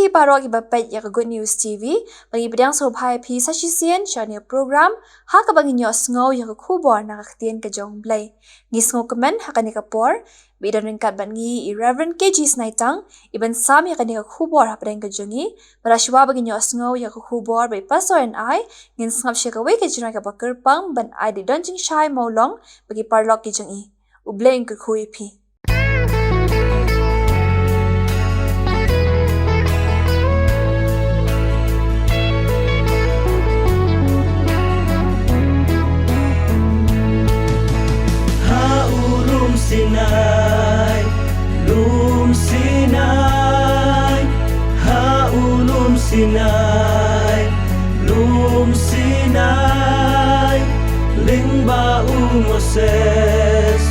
phi parok iba pet ya Good News TV bagi bidang so phai phi sashisian channel program ha ka bagi nyo sngo ya khubor na ktien ka jong blai ni sngo comment ha ka ni ka por bidan ring kat ban ngi Reverend KG Snaitang iban sam ya ka ni ka khubor ha preng ka jongi barashwa bagi nyo sngo ya khubor by pastor and I ngin snap she ka we ka jina ka bakar pang ban I di donjing shai molong bagi parlok ki jongi ubleng ka khui phi Sinai, lum Sinai, lum Sinai, lum Sinai, lingba Moses,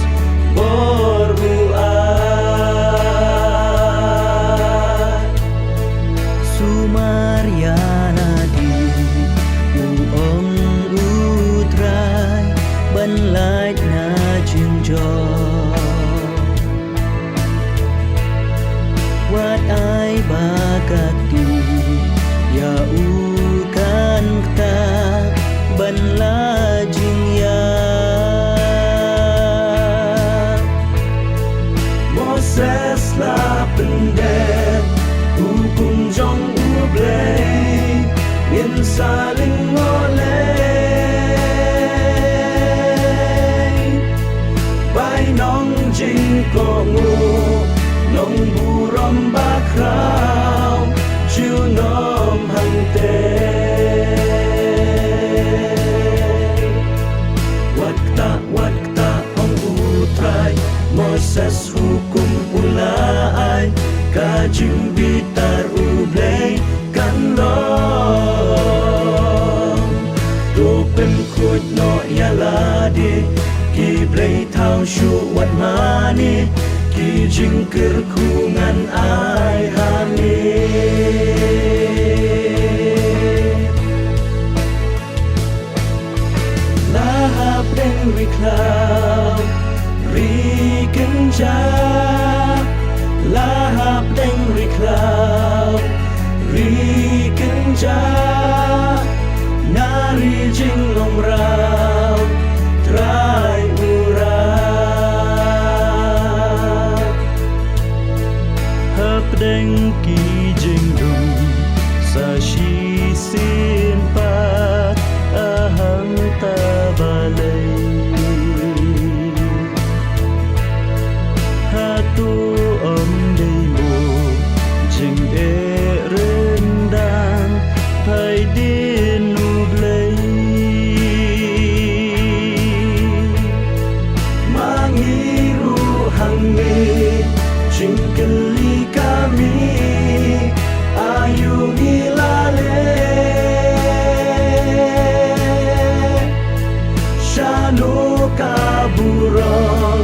boruai, Sumariana di utrai, banlai na jinjong. Wat ay bagatu ya ukan ta banlajing ya Moses la pendek hukum jong ublay ngin saling oleh bay nong jing ko ngu nong buram bakrau chiu nom hante wakta ong utrai Moses hukum ulai kajing bitar ublay kanlong tupem kut no yaladi kiblay tau shu wat mani kijing kerkungan ai hani lahap deng riklau rikenja lahap deng riklau rikenja nari jing lomrau trai deng ki jing dung sa shi sin pat ahang ta balai hatu om dei mo jing e rendan pai din ublai mangiru hangi jing keli kami ayu ngilale shanu kaburong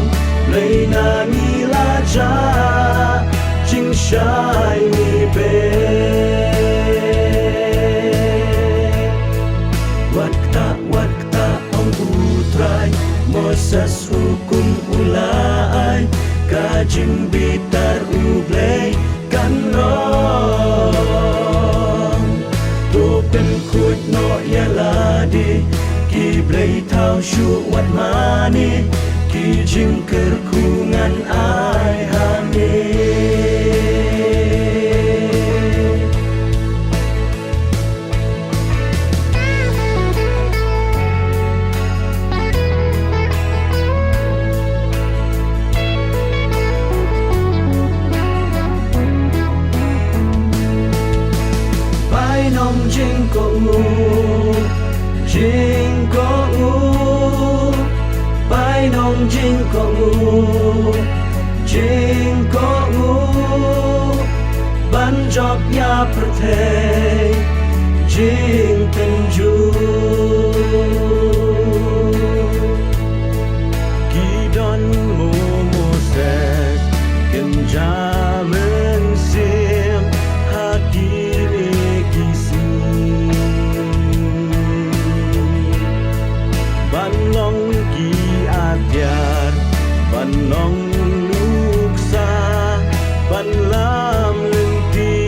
leina ngilaja jing shai ni be wakta ong utrai Moses hukum ulai kajing bitar ublay kanong tupem kut no yaladi kiblay tau shu wat mani kijing kerkungan ai hani jing ko pai nong jing ko ban job ya protect jing tenju kidon mo Moses kenjamen sim hakiri banlong ki adyar banlong luksa banlam lenti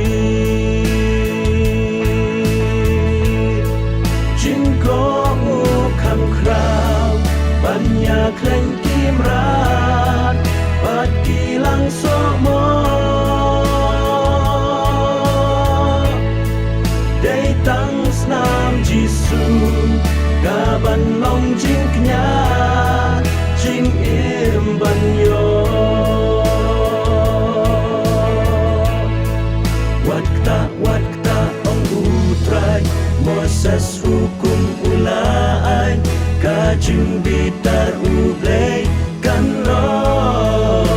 jing bitar ublay kan long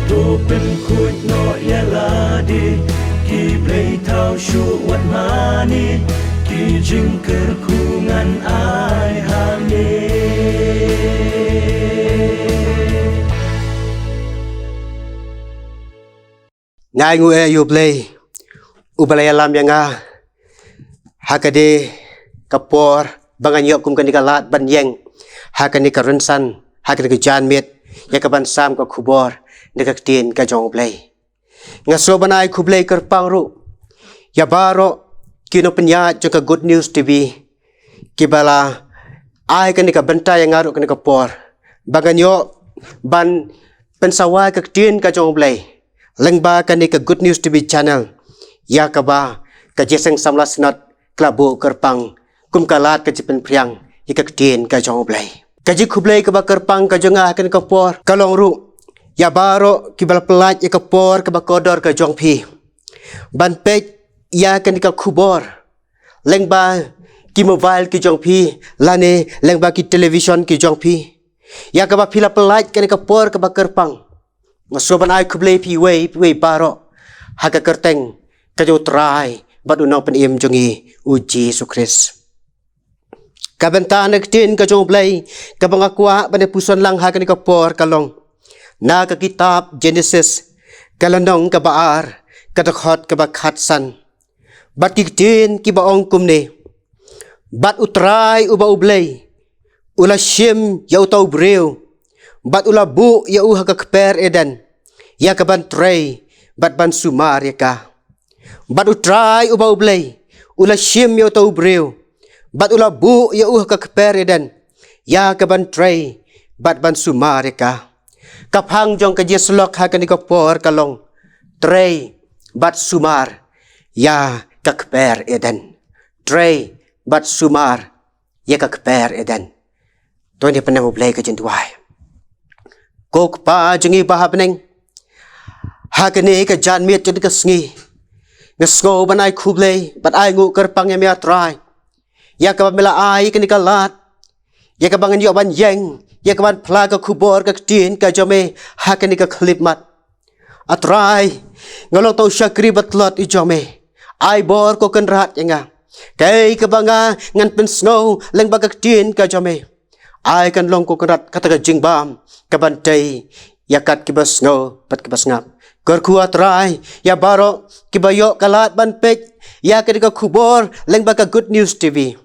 to pen khuit no yala di ki play thao shu wat mani ki jing ker kungan ai hane ngai ngu e yu play ubalay alam yang hakade kapor bangan yok kum kanika lat ban yeng hakani ka runsan hakani ka jan met yakaban sam ka khubor nekak tin ka jong play ngaso banai khublay ker pangru ya baro kino penya joka Good News TV kibala ai kanika benta yang ngaru kanika por bangan yok ban pensawai ka tin ka jong play lengba kanika Good News TV channel ya kaba ka jeseng samlas not klabu kerpang kum kalat ka jipen priang ikak tin ka jong blay kaji khublay ka ba kerpang ka jonga kan ka por kalong ru ya baro kibal pelat ya ka por ka ba kodor ka jong phi ban pek ya kan ka khubor lengba ki mobile ki jong phi lane lengba ki television ki jong phi ya ka ba phila pelat kan ka por ka ba kerpang masoban ai khublay phi we baro haka kerteng ka jo try badu nau pen im jongi uji sukris kabenta nak tin ka jong blay ka bang akwa bane puson lang ha ka ni ka por kalong na ka kitab Genesis kalanong ka baar ka dakhot ka bakhat san bat ki tin ki baong kumne bat utray uba ublay ula shim ya utaw breu bat ula bu ya uha ka kper eden ya ka ban tray bat ban sumar ya ka bat utray uba ublay ula shim ya utaw breu bat ula bu ya ka kpereden ya ka ban tray bat ban sumar ka kaphang jong ka jeslok ha ka ni ka por kalong tray bat sumar ya ka kpereden tray bat sumar ya ka kpereden to ni panam ublay ka jentuai kok pa jengi bahabneng ha ka ni ka jan miet jeng ka sngi ngesgo banai khublay bat ai ngu kerpang ya mia try ya ka mela ai ka nikalat ya ka bangan yo ban yeng ya ka ban phla ka khubor ka tin ka jome ha ka nika clip mat atrai ngalo to shakri batlot i jome ai bor ko kan rat yanga kai ka banga ngan pen snow leng ba ka tin ka jome ai kan long ko kan rat kata ka jingbam ka ban tei ya kat ki bas snow pat ki bas ngap kerku atrai ya baro ki bayo kalat ban pek ya ka nika khubor leng ba ka Good News TV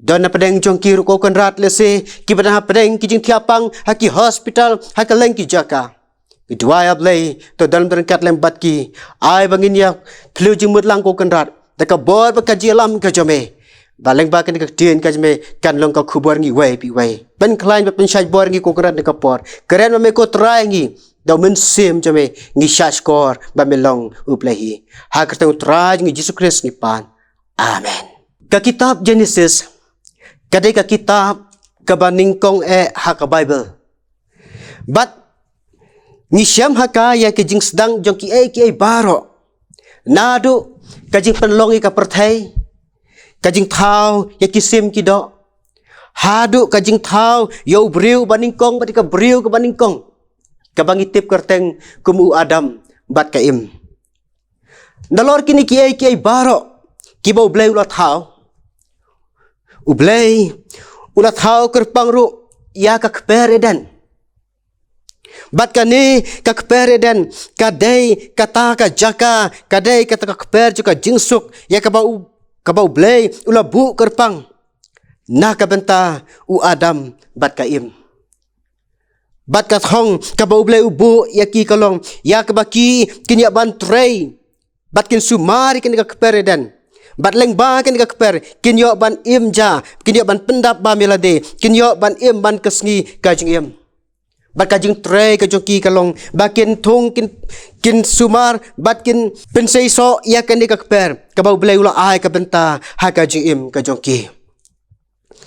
don na pedeng jong ki ko kan rat lese ki bana pedeng ki jing thiapang ha ki hospital ha ka leng ki jaka ki dua ya blay to dalam berkat lembat ki ai bangin ya phlu jing mut lang ko kan rat ta ka bor ba ka jelam ka jome baleng ba kan ka tien ka jome kan long ka khubor ngi we pi we ben klain ba pen shaj bor ngi ko kan rat ka por keren me ko try ngi daw men sim jome ngi shashkor ba melong uplahi ha ka tang try ngi Jesus Christ ngi pan amen ka kitab Genesis kadai ka kitab kabaningkong haka Bible but ni syam haka ya ke jing sedang jong ki baro nadu ka jing penlongi ka perthai ka jing thau ya kisim ki do hadu ka jing thau yo briu baningkong bat ka briu ka baningkong ka bangitip kerteng kumu Adam bat ka im dalor kini ki baro ki bau blai ulat thau ublay ulat hau kerpang ru ya ka kpereden bat kani ka kpereden kadai kata ka jaka kadai kata ka kper juga jingsuk ya ka bau blay ula bu kerpang na ka benta u Adam bat ka im bat ka thong ka bau blay ubu ya ki kalong ya ka baki kinya ban tray bat kin sumari kin ka kpereden bat leng ba kan ka kper kinyo ban imja kinyo ban pendap ba melade kinyo ban im ban kesngi ka jing im bat ka jing tray ka joki kalong bakin thung kin sumar bat kin pensei so ya kan ka kper ka bau blai ula ai ka benta ha ka jing im ka joki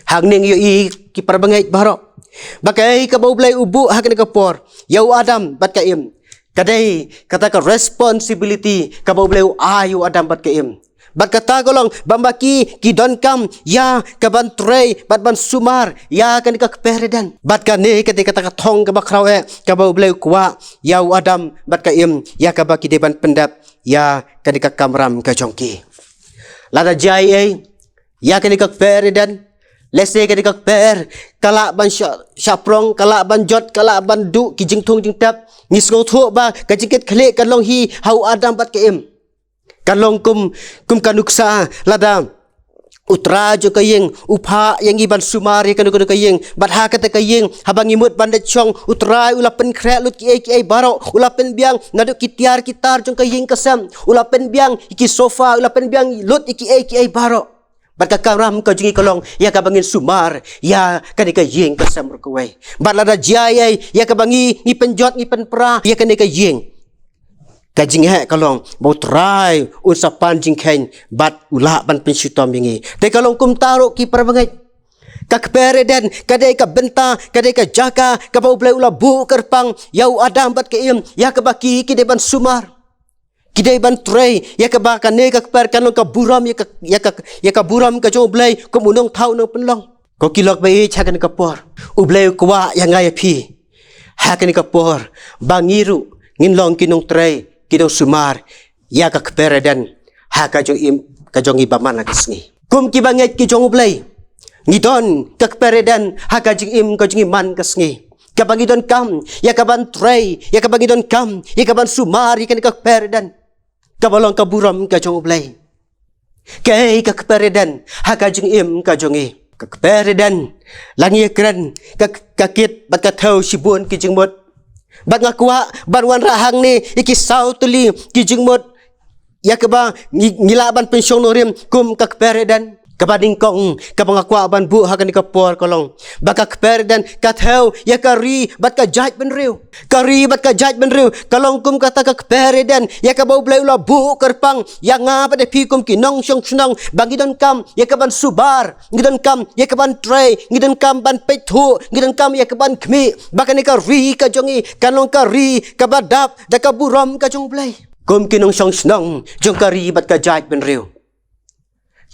hang ning yo i ki parbangai baro bakai ka bau blai ubu ha kan ka por yau Adam bat ka im kadai kata ka responsibility ka bau blai ai Adam bat ka im Bat kata kolong bambaki ki don kam ya ka ban trei bat ban sumar ya kan ka peredan. Bat ka ne ketika kata thong ka bakrawe ka bau bleu kwa ya adam bat ka im ya ka baki de ban pendap ya kan ka kamram ka jongki. Lada jai ya kan ka peredan. Lese kan ka per kala ban syaprong kala ban jot kala ban du ki jing thong jing tap ngis ngo thu ba ka jiket khle kan long hi hau adam bat ka im. Kalong kum kanuksa lada utra jo kayeng upha yang iban sumari kanu kayeng batha kata kayeng habang imut bandet chong utra ulapen kre lut ki baro ulapen biang ngadu kitiar kitar jong kayeng kasam ulapen biang iki sofa ulapen biang lut iki baro bat kakaram ka jingi kolong ya kabangin sumar ya kani kayeng kasam rukwe bat lada jai ya kabangi ni penjot ni penpra ya kani kayeng kajing kalong bau try unsa panjing kain bat ula ban pensyutom bingi te kalong kum taruh ki perbangai kak pereden kadai ka benta kadai ka jaka ka bau blai ula bu kerpang yau adam bat ke im ya ka baki ki de ban sumar ki de ban tray ya ka ba ka ne ka per kalong ka buram ya ka buram ka jo blai kum unong thau no penlong ko kilok bai chakan ka por u blai kwa ya ngai phi ha kan ka por bangiru ngin long kinong tray kidong sumar ya ka peredan ha ka jong ibaman kisngi kum ki banget ki jong ublay ngidon ka peredan ha ka jing iman kisngi ka bangidon kam ya ka ban tray ya ka bangidon kam ya ka ban sumar ya ka peredan ka balong ka buram ka jong ublay kay ka peredan ha ka jing ka jongi ka peredan langi kran ka kit bat ka thau sibun ki jing mot bat ngakwa banwan rahang ni iki sau tuli ki jingmot ya keba ngila ban pensiong norim kum kak peredan kabading kong kabangakwa ban bu hakan ka por kolong bakak peredan katheu ya kari bat ka jaj ben riu kari bat ka jaj ben riu kalong kum kata kak peredan ya ka bau blai ula bu kerpang ya nga pada pi kum ki nong syong sunang bangidon kam ya ka ban subar ngidon kam ya ka ban tray ngidon kam ban pethu ngidon kam ya ka ban khmi bakani ka ri ka jongi kalong ka ri ka badap da ka buram ka jong blai kum ki nong syong sunang jong kari bat ka jaj ben riu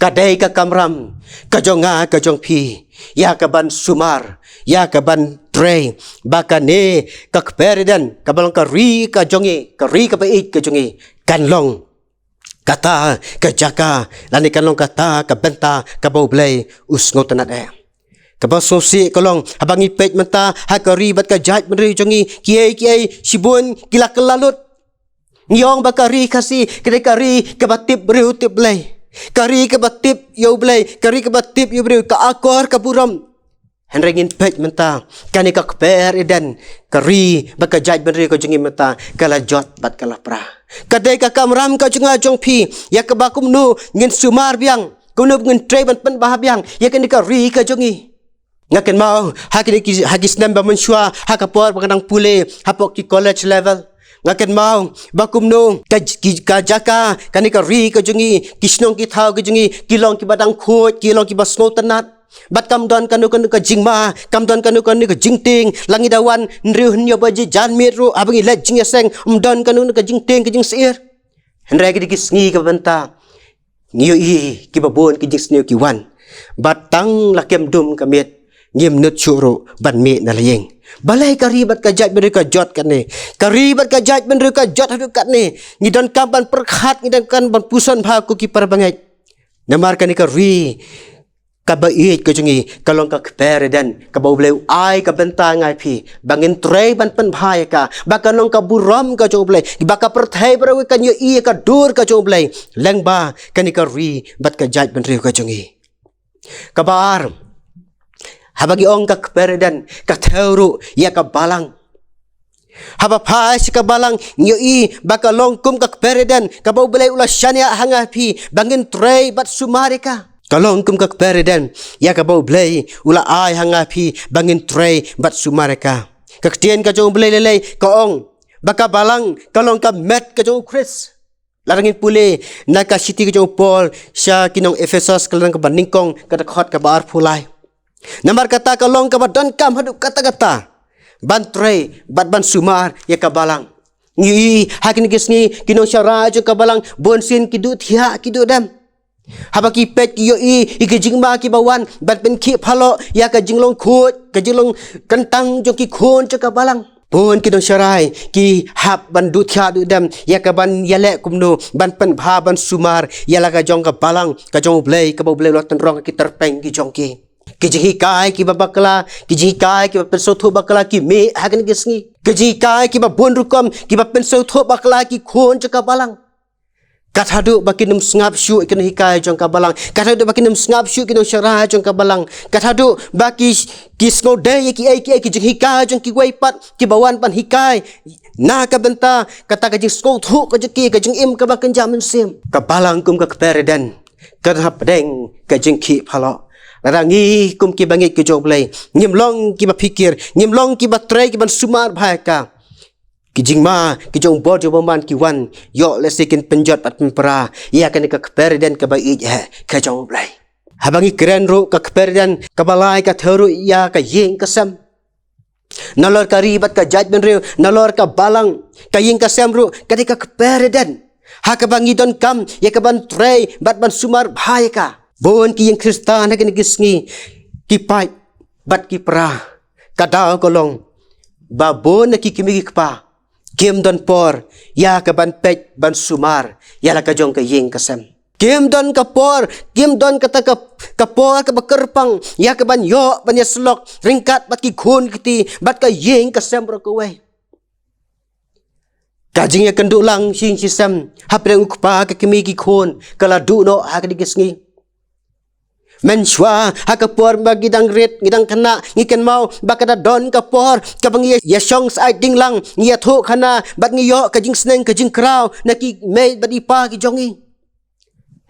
kadai ka kamram kajonga kajong pi ya kaban sumar ya kaban tray bakane kak peredan kabalong kari kajongi kari kabait kajongi kanlong kata kajaka lani kanlong kata kabenta kabau blai usngo tanat kabau sosi kolong habangi pet menta hakari bat kajat menri jongi kiai sibun kilak lalut ngiyong bakari kasi kedai kari kabatip beriu tip blai kari ke batip yo blai kari ke batip yo beri ka akor ka buram henrengin pej menta kani ka per edan kari baka jaj benri ko jengi menta kala jot bat kala pra kadai ka kamram ka jenga jong pi ya ka bakum nu ngin sumar biang kunup ngin tre ban pen bah biang ya kani ka ri ka jongi ngaken mau hagis namba mensyua hakapor pangang pule hapok ki college level ngaken mau bakum no kajaka kani ka ri ka jungi kisnong ki thau ka jungi kilong ki badang khot kilong ki basno tanat bat kam don kanu ka jingma kam don kanu ka jingting langi dawan nriu hnyo baji jan metro abangi let jing yaseng don kanu ka jingting ka jing seir henrai ki kisngi ka benta ngiyo i ki babon ki jing sneu ki wan batang lakem dum ka met ngim nut churo ban me na layeng balai karibat ka jat mereka jot kan ni karibat ka jat mereka jot hadu kat ni ngidon kampan perkhat ngidon kan ban puson bha ku ki parbangai namar kan ka ri ka bait ka jungi kalong ka peredan ka bau bleu ai ka bentang ai pi bangin trei ban pen bhai ka bakanong ka buram ka jo blai baka perthai brawi kan yo i ka dur ka jo blai lengba kan ka ri bat ka jat ben ri ka jungi kabar habagi ong ka peredan ka theuru ya ka balang haba phas ka balang nyo i baka longkum ka peredan ka bau belai ula syania hanga pi bangin trei bat sumarika kalongkum ka peredan ya ka bau belai ula ai hanga pi bangin trei bat sumarika ka tien ka jong belai lelai ka ong baka balang kalong ka met ka jong Chris larangin pule naka city ka jong Paul sya kinong Ephesus kalang ka baningkong ka dakhot ka bar pulai nambar kata kalong ka badan kam hadu kata-kata bantre ban sumar ya kabalang ngi hakin kisni kinong syara jo kabalang bonsin kidu thia kidu dam Habaki pet ki yo i jing ma ki bawan ban pen ki phalo ya ka jing long khut ka jing long kentang jong ki khon cha ka balang pon ki dong sharai ki hab ban du thya du dam ya ka ban yale kumno ban pen bha ban sumar ya la ka jong ka balang ka jong blei ka bo blei lo tan rong ki terpeng ki jong ki jing kai ki babakla ki jing kai ki pen so tho bakla ki me hagen ki sngi ki jing kai ki ba bon rukom ki ba pen so tho bakla ki khon cha ka balang Kathadu bakinum sngap syu ikan hikai jong kabalang. Kathadu bakinum sngap syu ikan syarah jong kabalang. Kathadu baki kisno day ki jong hikai jong ki waipat ki bawan pan hikai. Na ka benta kata ka jing sko thu ka jing im ka bakan jamin sim. Kabalang kum ka pereden. Ka hapdeng ka jing ki phalo. Rangi kum ki bangit ki jong blai. Ngim long ki ba pikir, ngim long ki ba trai ki ban sumar bhai ka. Kijing ma kijong bod jo man ki wan yo lesikin penjot pat pempera ia kan ka perden ka bai ka jong blai habangi keren ro ka perden ka balai ka theru ia ka yeng ka sam nalor ka ribat ka judgment ro nalor ka balang ka yeng ka sam ro ka perden ha ka bangi don kam ya ka ban trei bat ban sumar bhai ka bon ki yeng kristan ha kan gisngi ki pai bat ki pra ka daw kolong ba bon ki kimi ki pa Kim don por ya ka ban pet ban sumar ya la ka jong ka yeng kasam Kim don ka por Kim don ka ta ka por ka bakerpang ya ka ban yo ban ya slok ringkat bat ki khun kiti bat ka yeng kasam ro ko wai ka jing ya kendu lang sing sisam hapre ukpa ka kimi ki khun kala du no ha ka digisngi Menshwa hakapor bagi dang rit ngidang kana ngiken mau bakada don kapor kabang ya shong sai ding lang ngia thu khana bat ngiyo ka jing sneng ka jing kraw naki me badi pa ki jongi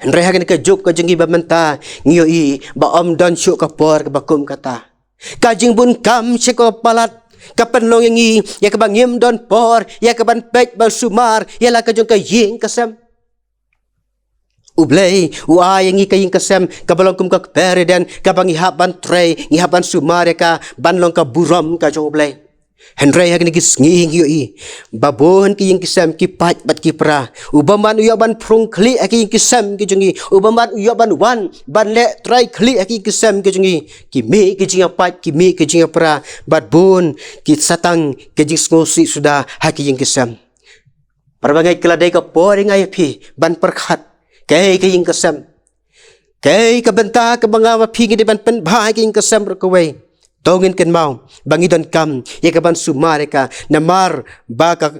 Henry hagen ka juk ka jingi bamenta ngiyo i ba om don shu kapor ka bakum kata ka jing bun kam se ko palat kapan long yangi ya ka bangim don por ya ka ban pek bal sumar ya la ka jong ka ying kasam Ublay, uay yang ika yung kasem, kabalong kum ka pereden, kabang ihaban tray, ihaban sumare ka, banlong ka buram ka jong ublay. Henry hag nagis nging yoi, babon ki yung kisem ki pat bat ki pra, ubaman uyaban prong kli aki yung kisem ki jongi, ubaman uyaban wan, ban le tray kli aki yung kisem ki jongi, ki mi ki jinga pat, ki mi ki jinga pra, bat bon, ki satang ki jing ngosi sudah haki yung kisem. Parabangay keladay ka poring ayapi, ban perkhat, Kay kaying kasam. Kay kabenta ka mga mapingi di ban penbahay kaying kasam rakaway. Tongin kan mau. Bangidon kam. Yakaban sumare ka. Namar baka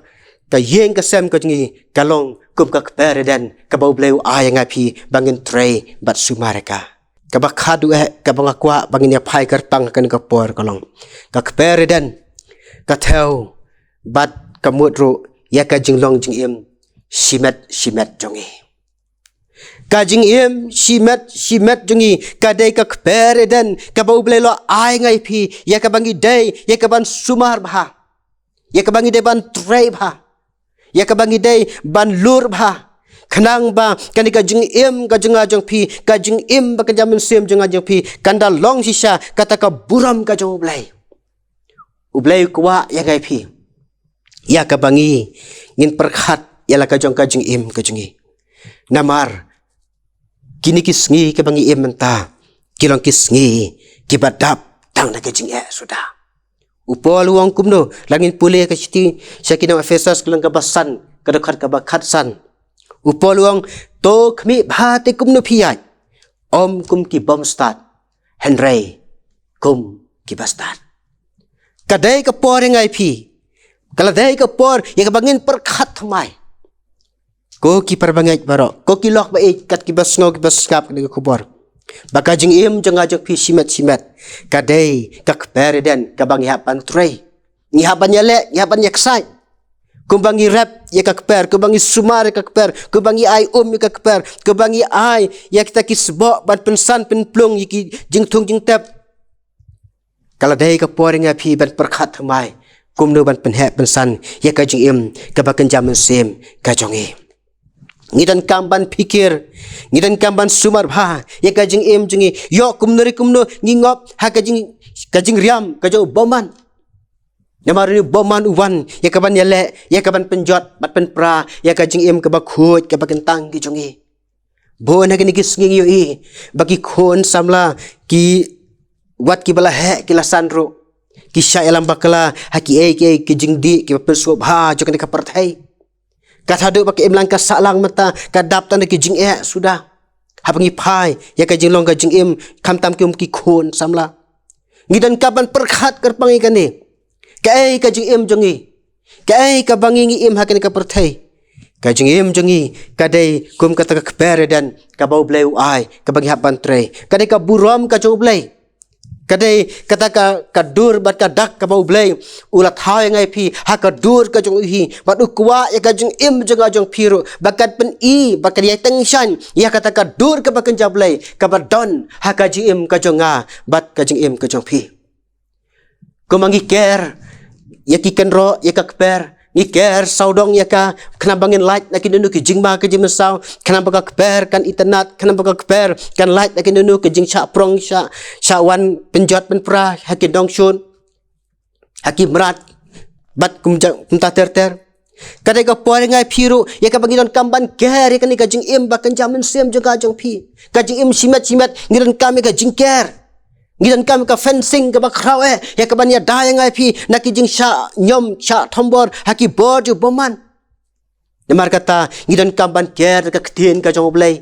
kaying kasam ka tingi kalong kum ka pereden. Kabaw blew ayang api bangin tray bat sumare ka. Kabakadu kabang akwa bangin yapay karpang kan kapor kalong. Kakpereden. Katew bat kamudro yaka jinglong jing im. Shimet jongi. Kajing im shimet jungi kadai ka pereden ka bau blelo ai ngai pi ya ka bangi day ya ka ban sumar bha ya ka bangi day ban tray bha ya ka bangi day ban lur bha khanang ba kani ka jing im ka junga jong pi ka jing im ba ka jamin sem junga jong pi kanda long sisa kata ka buram ka jong ublay kwa ya ngai pi ya ka bangi ngin perkhat ya la ka jing im ka jungi namar Kini kisngi ke bangi ementa, kilong kisngi kibadap tang na kajing sudah. Upo luang kumno langin pulih ke siti sakinang Efesus kelang kabasan kedekat kabakatsan. Upo luang to kami bahati kumno piyat. Om kum ki bomstad, Henry kum ki bastad. Kadai kapor yang IP, kaladai kapor yang kabangin perkat thamai. Ko ki parbangai baro ko ki lok ba kat ki basno ki baskap ni kubor baka jing im jang ajak pi simet kadai kak pereden kabang hapan tray ni haban yale ni haban yaksai kumbangi rap ya kak per kumbangi sumar kak per kumbangi ai kak per kumbangi ai ya kita ki sbo ban pensan penplung ki jing tung jing tap kala dai ka poring api ban perkhat mai kumno ban penhep pensan ya ka jing im kabakan jaman sem ka jongi Ngidan kamban pikir, ngidan kamban sumar bha, ya kajing im jungi, yo kumno ngingop, ha kajing riam, kajau boman. Namaru boman uwan, ya kaban yale, ya kaban penjot, bat penpra, ya kajing im kabakut, kabakentang ki jungi. Bon ha kini kisnging yo I bagi kon samla ki wat ki bala he ki la sanro ki sya elam bakala haki ki jingdi ki persuap ha jo kini kapertai kat hadu baki imlang ka salang mata ka dap tan ki jing sudah ha bangi pai ya ka jinglong ka jing im kam tam ki kon samla ngidan kaban perkhat kerpangi kani ka jing im jongi ka bangi ngi im ha kini kapertai ka jing im jongi kadai kum kata ka kber dan ka bau blai ai ka bangi hapan tre kadai ka buram ka jong blai kadai kata ka dur bat ka dak ka bau blai ulat ha ngai phi ha ka dur ka jong hi bat ukwa ya ka jing im jonga jong phiru bakat pen I bakat ya tengshan ya kata ka dur ka bakan jablai ka badon ha ka jing im ka jonga bat ka jing im ka jong phi ko mangi ker ya ki kenro ya ka kber ngi ker saudong ya ka kena bangin light laki nunu ki jingma ke jim sau kena baka kber kan internet kena baka kber kan light laki nunu ke jing sha prong sha wan penjot penpra haki dong shun haki merat bat kumta ter kadai ka pore ngai phiru ya ka bangin kamban ker ya kan ka jing im bakan jamin sem juga jong phi ka jing im simet ngiran kami ka jing ker ngidan kam ka fencing ka bakraw ya ka banya dai ngai phi naki jing sha nyom sha thombor haki bod ju boman nemar kata ngidan kam ban ker ka ktien ka jong blai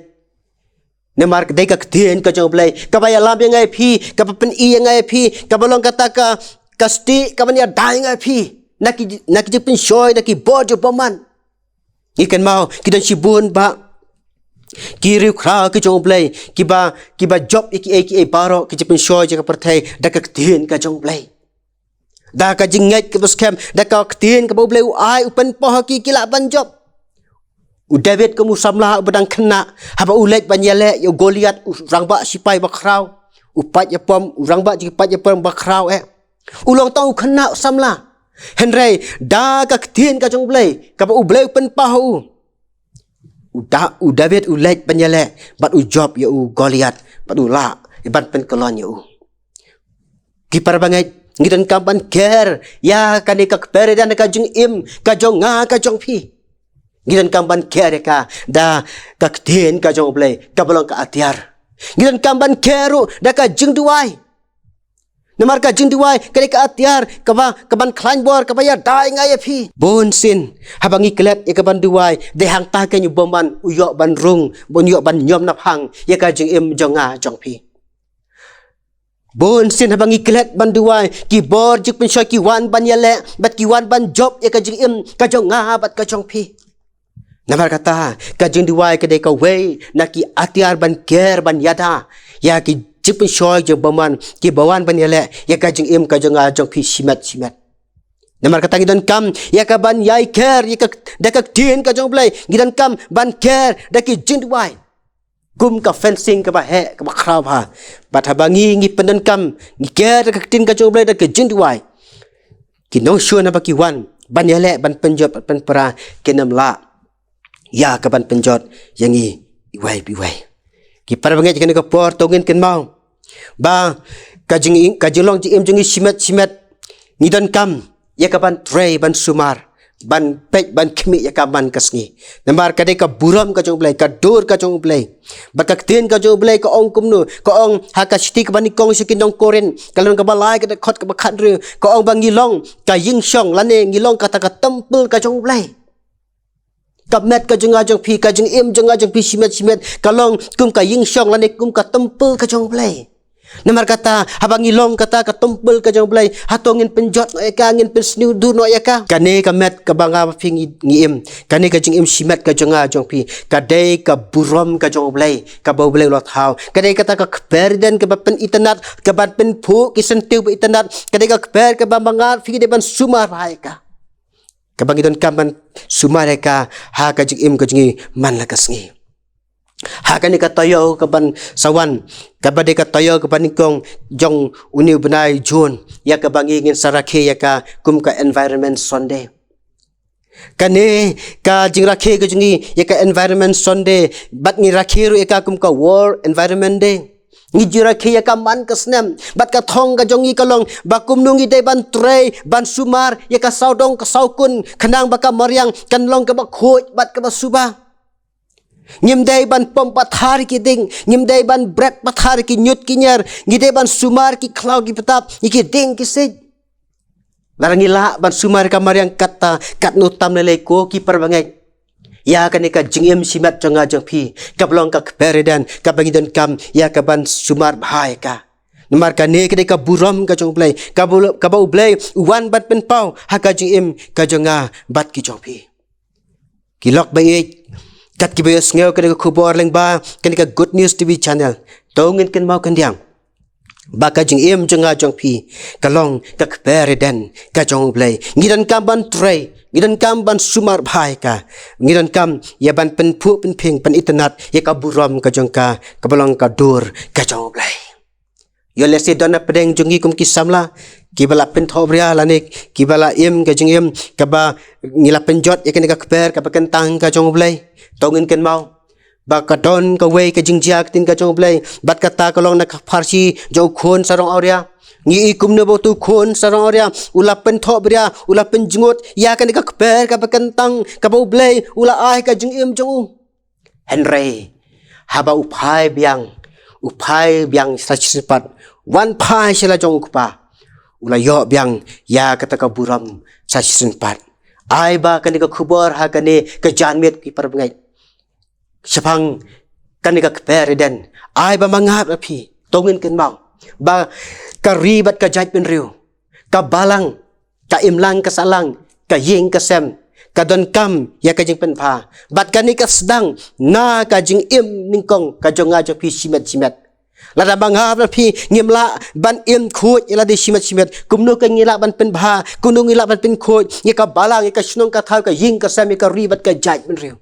nemar dai ka ktien ka jong blai ka baya lam ngai phi ka pen I ngai phi ka balong kata ka sti ka banya dai ngai phi naki jing pen shoy naki bod ju boman ikan mau kidan sibun ba kiri kra ke jong blai kiba job iki baro ke jepen shoy je ka perthai da ka tin ka jong blai da ka jinget ke boskem da ka tin ka blai ai upen poh ki kila ban job u David ke musamla bedang kena haba ulek banyale yo Goliat rangba sipai bakrau upat ya pom rangba ji pat ya pom bakrau ulong tau kena samla Henry da ka tin ka jong blai ka u blai upen poh u David u lek banyale bat u job ya u Goliat bat u la iban pen kolon ya u ki parbangai ngidan kampan ker ya kani ka kpere dan ka jing im ka jong nga ka jong phi ngidan kampan ker ka da ka ktien ka jong blai ka balong ka atiar ngidan kampan keru da ka jing duai namar ka jing duai kani ka atiar ka ban klan bor ka ya dai ngai phi bon sin habangi klet ya ka ban duai de hang ta ka nyu boman u yo ban rung bon yo ban nyom nap hang ya ka jing im jonga jong phi bon sin habangi klet ban duai ki bor jik pen shoy ki wan ban yale bat ki wan ban job ya ka jing im ka jonga bat ka jong phi namar kata ka jing duai ka de ka we na ki atiar ban ker ban yada ya ki jipen shoy je baman ki bawan ban yale ya ka jing im ka jonga jong phi simat namar kata gidan kam ya ka ban yai ker ya ka da ka tin ka jong blai gidan kam ban ker da ki jing duai kum ka fencing ka ba he ka ba khrab ha bat habangi ngi pendan kam ngi ker da ka tin ka jong blai da ka jing duai ki no sure na ba ki wan ban yale ban penjot pen para kenam la ya ka ban penjot yangi iwai biwai ki parbangai kan ka por tongin ken mau ba kajinglong ji im jungi simet nidan kam ya ka ban tray ban sumar ban pek ban khmi ya ka ban kasngi nambar kade ka buram ka jong blai ka dur ka jong blai ba ka tin ka jong blai ka ong kumnu ka ong ha ka stik ban kong sikin dong koren kalon ka balai ka khot ka bakhan ru ka ong bang ngilong ka ying shong lane ngilong kata ka tempel ka jong blai kamet ka jong ajong phi ka jong im jong ajong phi simet kalong kum ka ying shong lane kum ka tempel ka jong blai namar kata habang ilong kata ka tempel ka jong blai hatongin penjot no eka ngin pen sniu du no eka kane kamet ka banga phi ngim kane ka jong im simet ka jong ajong phi kadai ka burom ka jong blai ka bau blai lot hau kadai kata ka kperden ka pen internet ka ban pen phu ki sentiu internet kadai ka kper ka banga phi de ban sumar hai ka kabangidon kaman sumareka ha ka jing im ka jingi man la kasngi ha ka ni ka toyo ka ban sawan ka bade ka toyo ka ban kong jong uni benai jun ya ka bangi ngin sarakhe ya ka kum ka environment sonde kane ka jing rakhe ka jingi ya ka environment sonde bat ngi rakhe ru ya ka kum ka world environment day ngi jira khia ka man kasnem bat ka thong ka jongi kalong bakum nungi dai ban trei ban sumar ya ka saudong ka saukun khanang baka maryang kanlong ka ba khoj bat ka ba suba Ngim dai ban pom pathar ki ding, ngim dai ban bread pathar ki nyut ki nyar, ngide ban sumar ki klau ki petap, iki ding ki sig. Larang ila ban sumar kamar yang kata kat nutam lele ko ki perbangai. Ya kan ka jingim simat jonga jong pi, ka blong ka peridan, ka bangidan kam ya ka ban sumar bahai ka. Namar ka ne ka buram ka jong play, ka bau play wan bat pen pau, ha ka jingim ka jonga bat ki jong pi. Kilok baik kat ki bayas ngeu ka khubor leng ba kan ka Good News TV channel tongin kan mau kan diam ba ka jing em jonga jong pi kalong ka pereden ka jong play ngidan kam ban tray ngidan kam ban sumar bhai ka ngidan kam ya ban pen pu pen phing pen internet ya ka buram ka jong ka balong ka dur ka jong play yo lesi dona pedeng jongi kum ki samla ki bala pen thobria lanik ki bala em ka jing em ka ba ngila penjot ya kan ka per ka kentang ka jong play tongin ken mau ba ka don ka we ka jingjia tin ka jong play bat ka ta ka long na farsi jo khon sarong auria ngi ikum ne bo tu khon sarong auria ula pen thobria ula pen jingot ya kan ka per ka kentang ka bo play ula ai ka jing em jong henry haba upai biang sachipat wan pai sila jong kupa ula yo biang ya kata ka buram sachipat ai ba kan ka khubor ha kan ka janmet ki perbangai sepang kan ka pereden ai ba mangap api tongin ken mau ba ka ribat ka jait pen riu ka balang ka imlang ka salang ka ying ka sem ka don kam ya ka jing pen pha bat kan ka sedang na ka jing im ningkong ka jonga jo pi simet lada mangap api ngimla ban im khut ila di simet kumno ka ngila ban pen pha kumno ngila ban pen khut ya ka balang ya ka snong ka thau ka ying ka sem ka ribat ka jait pen riu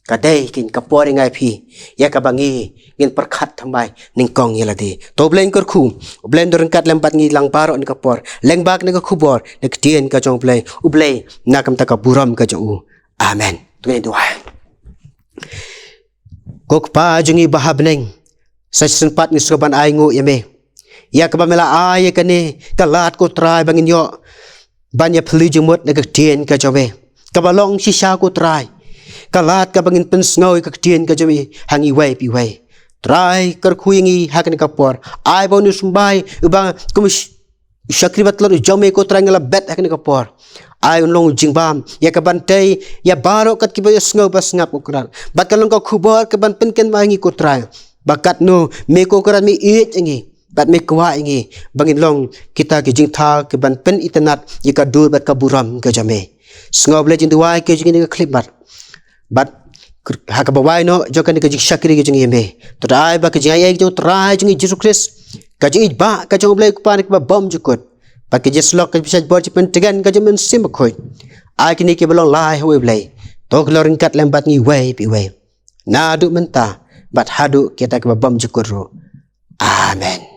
kadai kin kapore ngai phi ya ka bangi ngin perkhat thambai ningkong yela de to bleng kor khu blend dorang kat lembat ngi lang paro ni kapor leng bak ni ka khubor nek tien ka jong play u blay na kam ta ka buram ka jong amen tu ni doa kok pa jungi bahabneng sa sempat ni soban ai ngu yeme ya ka bamela ai ka ni kalat ko trai bangin yo banya phli jumot nek tien ka jobe ka balong sisa ko trai kalat ka bangin pensngoi ka tien ka jami hangi wai pi wai try kar khuingi hakan ka por ai bonus mbai ubang kumish shakri batlo jome ko trangala bet hakan ka por ai unlong jingbam ya ka bantai ya baro kat ki bayas ngau bas ngap ukran bat kalong ka khubor ka ban penken mangi ko try bakat no me ko kran mi it ngi bat me kwa ngi bangin long kita ki jingtha ke ban pen itanat ya ka dur bat ka buram ka jame sngob le jing duai ke jing ni ka clip bat haka bawai no jokan ka jing shakri ke jing yeme to dai ba ka jing ai jong trai jing Jesus Christ ka jing ba ka jong blai pa ka bom jukut ba ka jeslok ka bisa bor jipen tegan ka jing sim khoi ai kini ke belong lai hoe blai to gloring kat lembat ngi wai pi wai na du menta bat hadu kita ka bom jukut ro amen.